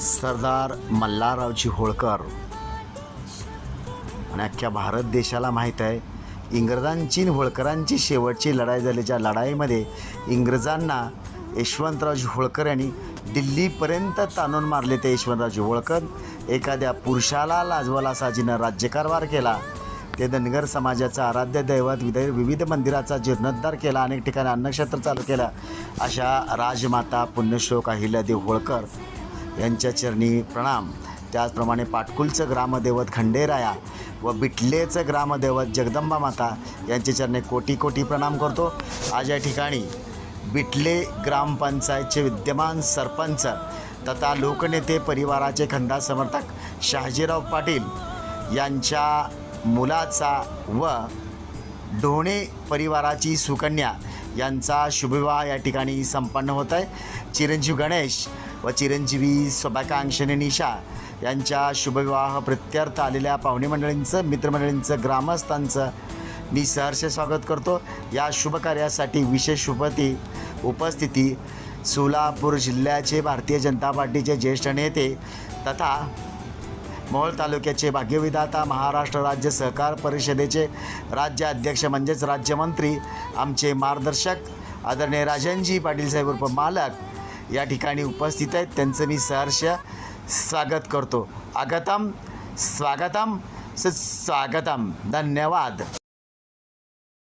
सरदार मल्हाररावजी होळकर आणि अख्ख्या भारत देशाला माहीत आहे, इंग्रजांची आणि होळकरांची शेवटची लढाई झाली. ज्या लढाईमध्ये इंग्रजांना यशवंतरावजी होळकर यांनी दिल्लीपर्यंत ताणून मारले. ते यशवंतरावजी होळकर एखाद्या पुरुषाला लाजवला असा जिनं राज्यकारभार केला. ते धनगर समाजाचा आराध्य दैवत, विविध मंदिराचा जीर्णोद्धार केला, अनेक ठिकाणी अन्नक्षेत्र चालू केलं. अशा राजमाता पुण्यश्लोक अहिल्यादेवी होळकर यांच्या चरणी प्रणाम. त्याचप्रमाणे पाटकुलचं ग्रामदैवत खंडेराया व बिटलेचं ग्रामदैवत जगदंबा माता यांच्या चरणी कोटी कोटी प्रणाम करतो. आज या ठिकाणी बिटले ग्रामपंचायतचे विद्यमान सरपंच तथा लोकनेते परिवाराचे खंदा समर्थक शहाजीराव पाटील यांच्या मुलाचा व ढोणे परिवाराची सुकन्या यांचा शुभविवाह या ठिकाणी संपन्न होत आहे. चिरंजीव गणेश व चिरंजीवी शुभाकांक्षिणी निशा यांच्या शुभविवाह प्रत्यर्थ आलेल्या पाहुणे मंडळींचं, मित्रमंडळींचं, ग्रामस्थांचं मी सहर्ष स्वागत करतो. या शुभकार्यासाठी विशेष उपस्थिती सोलापूर जिल्ह्याचे भारतीय जनता पार्टीचे ज्येष्ठ नेते तथा मोहोळ तालुक्याचे भाग्यविधाता, महाराष्ट्र राज्य सहकार परिषदेचे राज्य अध्यक्ष म्हणजेच राज्यमंत्री, आमचे मार्गदर्शक आदरणीय राजनजी पाटील साहेब उर्फ मालक या ठिकाणी उपस्थित आहेत. त्यांचं मी सहर्ष स्वागत करतो. आगतम स्वागतम सुस्वागतम. धन्यवाद.